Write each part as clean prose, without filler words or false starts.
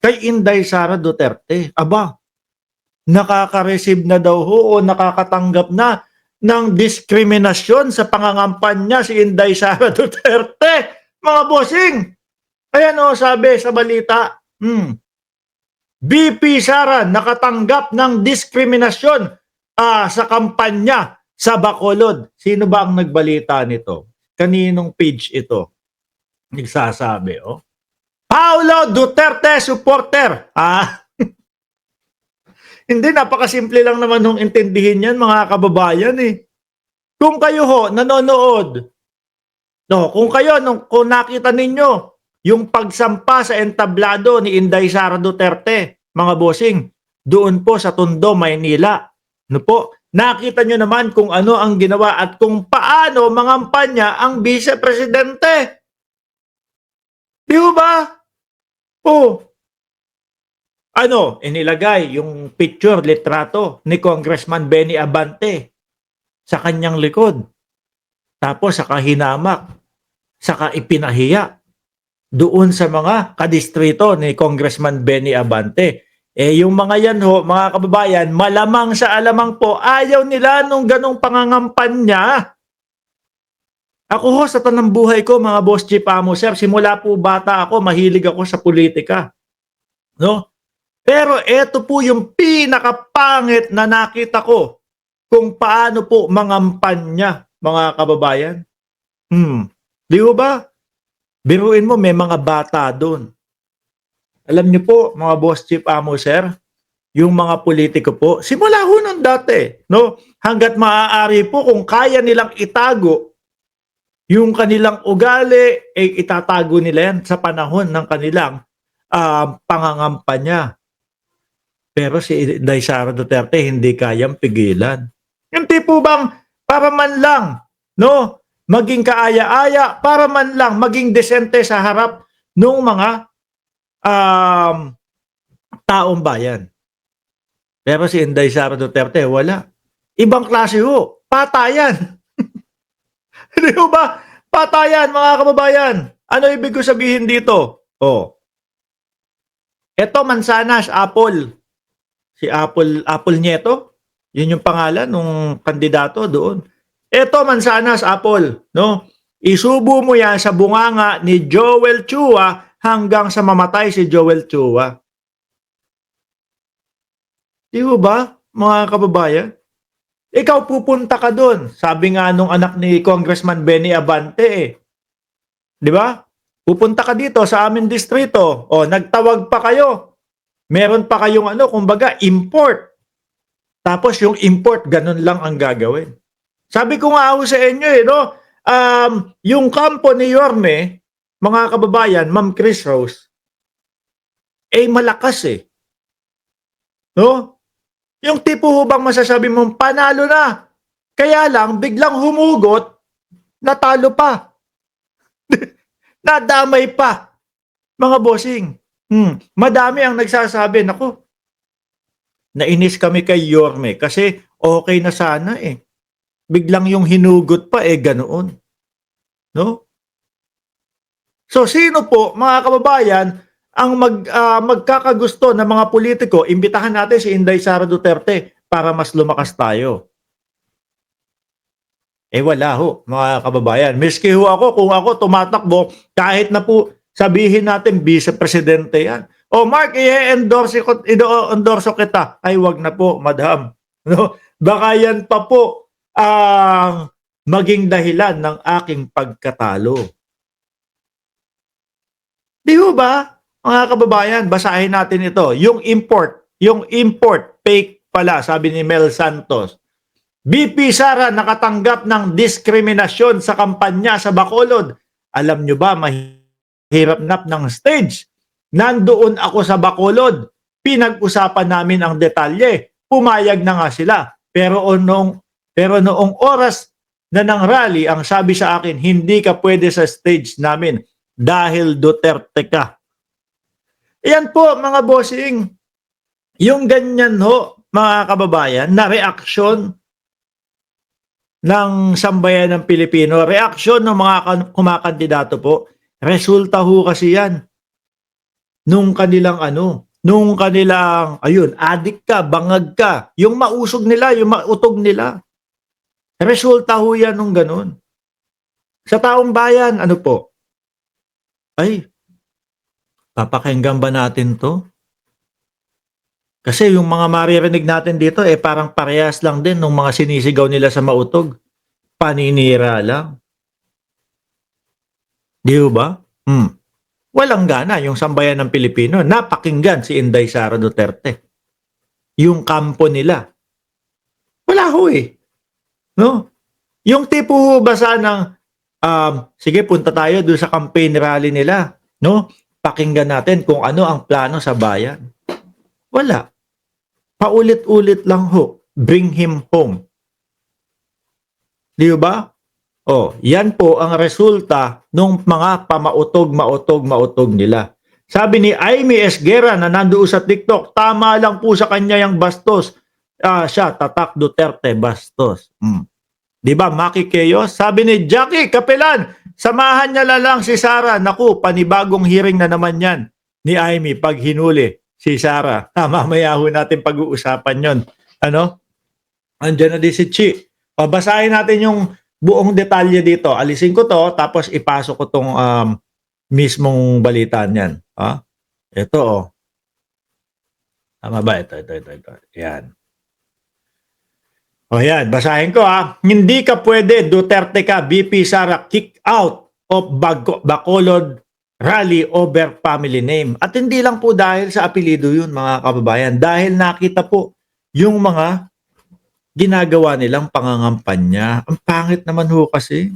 kay Inday Sara Duterte. Aba, nakaka-receive na daw ho o nakakatanggap na ng diskriminasyon sa pangangampanya si Inday Sara Duterte. Mga bossing, ayan o sabi sa balita, VP Sara nakatanggap ng diskriminasyon sa kampanya sa Bacolod. Sino ba ang nagbalita nito? Kaninong page ito? Nagsasabi, oh. Paulo Duterte supporter. Hindi, napakasimple lang naman nung intindihin yan, mga kababayan eh. Kung kayo ho, nanonood, no, kung kayo, kung nakita ninyo, yung pagsampa sa entablado ni Inday Sara Duterte, mga bossing, doon po sa Tondo, Maynila. No po, nakita nyo naman kung ano ang ginawa at kung paano mangampanya ang vice-presidente. Di ba? Oh, inilagay yung picture, litrato ni Congressman Benny Abante sa kanyang likod. Tapos saka hinamak, saka ipinahiya doon sa mga kadistrito ni Congressman Benny Abante. Yung mga yan ho, mga kababayan, malamang sa alamang po, ayaw nila nung ganong pangangampanya. Ako ho, sa tanang buhay ko, mga boss Chief Amo, sir, simula po bata ako, mahilig ako sa politika. No? Pero ito po yung pinakapangit na nakita ko kung paano po mangampanya, mga kababayan. Di ba? Biruin mo, may mga bata doon. Alam niyo po, mga boss Chief Amo, sir, yung mga politiko po, simula ho nung dati, no? Hanggat maaari po, kung kaya nilang itago yung kanilang ugali, itatago nila yan sa panahon ng kanilang pangangampanya. Pero si Inday Sara Duterte hindi kayang pigilan. Yung tipo bang para man lang, no, maging kaaya-aya, para man lang maging desente sa harap ng mga taong bayan. Pero si Inday Sara Duterte, wala. Ibang klase ho, patayan. Hindi ba? Patayan, mga kababayan. Ano ibig ko sabihin dito? Ito, mansanas, apple. Si Apple Nieto, yun yung pangalan ng kandidato doon. Ito, mansanas, apple, no? Isubo mo yan sa bunganga ni Joel Chua hanggang sa mamatay si Joel Chua. Di ba, mga kababayan? Ikaw pupunta ka doon. Sabi nga nung anak ni Congressman Benny Abante Di ba? Pupunta ka dito sa aming distrito. Nagtawag pa kayo. Meron pa kayong kumbaga, import. Tapos yung import, ganun lang ang gagawin. Sabi ko nga ako sa inyo, no? Yung kampo ni Yorme, mga kababayan, Ma'am Chris Rose, malakas No? Yung tipo ho bang masasabi mong panalo na. Kaya lang, biglang humugot, natalo pa. Nadamay pa. Mga bossing. Madami ang nagsasabi, naku, nainis kami kay Yorme kasi okay na sana Biglang yung hinugot pa ganoon. No? So sino po, mga kababayan, ang magkakagusto ng mga politiko, imbitahan natin si Inday Sara Duterte para mas lumakas tayo. Wala ho, mga kababayan. Miski ho ako, kung ako tumatakbo, kahit na po sabihin natin, vice-presidente yan. Mark, i-endorse kita. Ay, wag na po, madam. No? Baka yan pa po ang maging dahilan ng aking pagkatalo. Di ba, mga kababayan, basahin natin ito. Yung import, fake pala, sabi ni Mel Santos. VP Sara nakatanggap ng diskriminasyon sa kampanya sa Bacolod. Alam nyo ba, mahirap ng stage. Nandoon ako sa Bacolod. Pinag-usapan namin ang detalye. Pumayag na nga sila. Pero noong oras na ng rally, ang sabi sa akin, hindi ka pwede sa stage namin dahil Duterte ka. Yan po, mga bossing. Yung ganyan ho, mga kababayan, na reaksyon ng sambayan ng Pilipino, reaksyon ng mga kumakandidato po, resulta ho kasi yan nung kanilang ayun, adik ka, bangag ka, yung mausog nila, yung mautog nila. Resulta ho yan nung ganun. Sa taong bayan, ano po? Ay, papakinggan ba natin to? Kasi yung mga maririnig natin dito, parang parehas lang din nung mga sinisigaw nila sa mautog. Paninira lang. Di ba? Walang gana yung sambayan ng Pilipino. Napakinggan si Inday Sara Duterte. Yung kampo nila. Wala ho eh. No? Yung tipo ho ba sanang, sige punta tayo doon sa campaign rally nila. No? Pakinggan natin kung ano ang plano sa bayan. Wala. Paulit-ulit lang ho. Bring him home. Di ba? Yan po ang resulta ng mga pamautog nila. Sabi ni Amy Esguera na nandoon sa TikTok, tama lang po sa kanya yung bastos. Siya, tatak Duterte, bastos. Di ba, Maki Keyos? Sabi ni Jackie Kapelan, samahan niya lang si Sara. Naku, panibagong hearing na naman yan ni Amy pag hinuli si Sara. Mamaya ho natin pag-uusapan yon. Ano? Andiyan na din si Chi. Basahin natin yung buong detalye dito. Alisin ko to, tapos ipasok ko tong mismong balita niyan. Ito Tama ba? Ito. Yan. Yan, basahin ko Hindi ka pwede, Duterte ka, BP Sara, kick out of Bacolod rally over family name. At hindi lang po dahil sa apelido yun, mga kababayan. Dahil nakita po yung mga ginagawa nilang pangangampanya. Ang pangit naman ho kasi.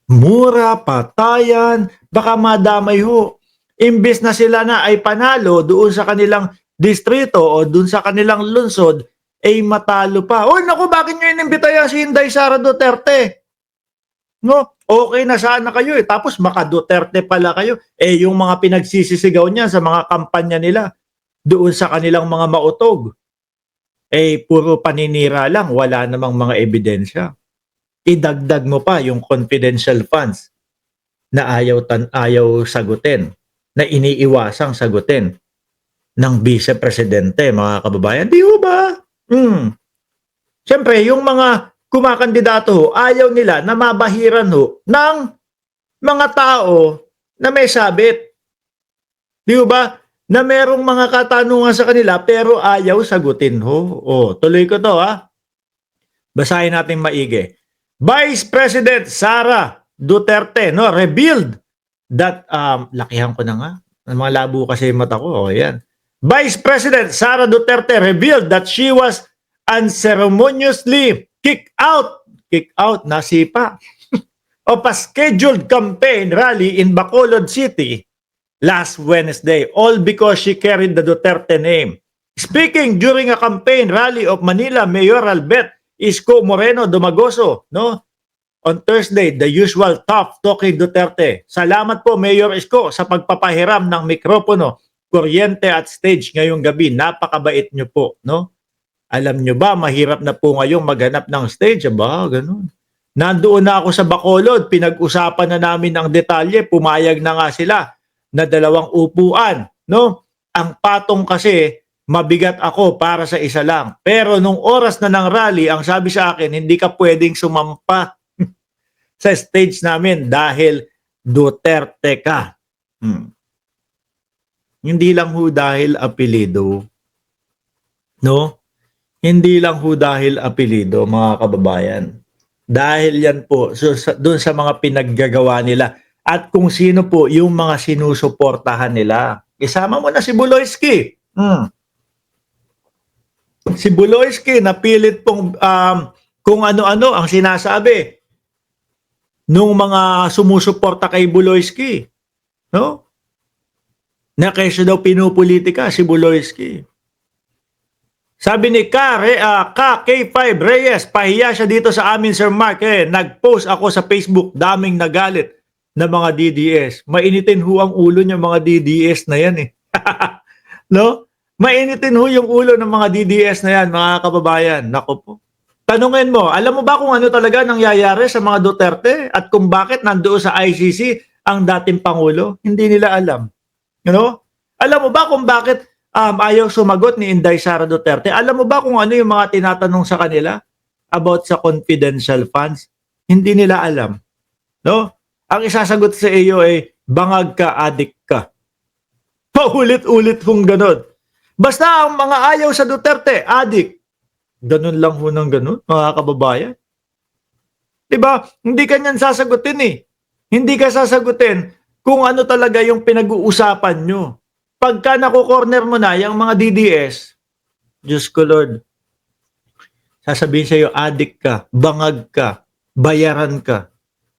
Mura, patayan, baka madamay ho. Imbes na sila na ay panalo doon sa kanilang distrito o doon sa kanilang lungsod, matalo pa. Naku, bakit nyo inimbita yan si Inday Sara Duterte? No, okay na sana kayo Tapos maka-Duterte pala kayo. Yung mga pinagsisisigaw niya sa mga kampanya nila doon sa kanilang mga mautog. Puro paninira lang, wala namang mga ebidensya. Idagdag mo pa yung confidential funds na ayaw sagutin, na iniiwasang sagutin ng Vice Presidente, mga kababayan. Di ba? Siyempre, yung mga kumakandidato, ayaw nila na mabahiran ng mga tao na may sabit. Di ba? Na merong mga katanungan sa kanila pero ayaw sagutin tuloy ko to Basahin natin maigi. Vice President Sara Duterte revealed that lakihan ko na nga. Mga labo kasi yung mata ko. Yan. Vice President Sara Duterte revealed that she was unceremoniously kicked out, nasipa, of a scheduled campaign rally in Bacolod City last Wednesday, all because she carried the Duterte name. Speaking during a campaign rally of Manila Mayoral Bet Isko Moreno Dumagoso, on Thursday, the usual tough-talking Duterte. Salamat po, Mayor Isko, sa pagpapahiram ng mikropono, kuryente at stage ngayong gabi. Napakabait nyo po, Alam nyo ba, mahirap na po ngayong maghanap ng stage, ganun. Nandoon na ako sa Bacolod, pinag-usapan na namin ang detalye, pumayag na nga sila na 2 upuan, Ang patong kasi, mabigat ako para sa isa lang. Pero nung oras na ng rally, ang sabi sa akin, hindi ka pwedeng sumampa sa stage namin dahil Duterte ka. Hindi lang ho dahil apelido. Hindi lang ho dahil apelido, mga kababayan. Dahil yan po, doon sa mga pinaggagawa nila. At kung sino po yung mga sinusuportahan nila. Isama mo na si Buloyski. Si Buloyski, napilit pong kung ano-ano ang sinasabi nung mga sumusuporta kay Buloyski. Na kesyo daw pinupolitika si Buloyski. Sabi ni K5 Reyes, pahiya siya dito sa amin, Sir Mark. Nag-post ako sa Facebook, daming nagalit na mga DDS. Mainitin ho ang ulo niya mga DDS na yan Mainitin ho yung ulo ng mga DDS na yan, mga kababayan. Nako po. Tanungin mo, alam mo ba kung ano talaga nangyayari sa mga Duterte at kung bakit nandoon sa ICC ang dating Pangulo? Hindi nila alam. Alam mo ba kung bakit ayaw sumagot ni Inday Sara Duterte? Alam mo ba kung ano yung mga tinatanong sa kanila about sa confidential funds? Hindi nila alam. No? Ang isasagot sa iyo ay bangag ka, adik ka. Paulit-ulit kung ganon. Basta ang mga ayaw sa Duterte, adik. Ganun lang ho ng ganun, mga kababayan. Diba? Hindi ka niyan sasagutin eh. Hindi ka sasagutin kung ano talaga yung pinag-uusapan nyo. Pagka nakukorner mo na yung mga DDS, Diyos ko Lord, sasabihin sa'yo, adik ka, bangag ka, bayaran ka.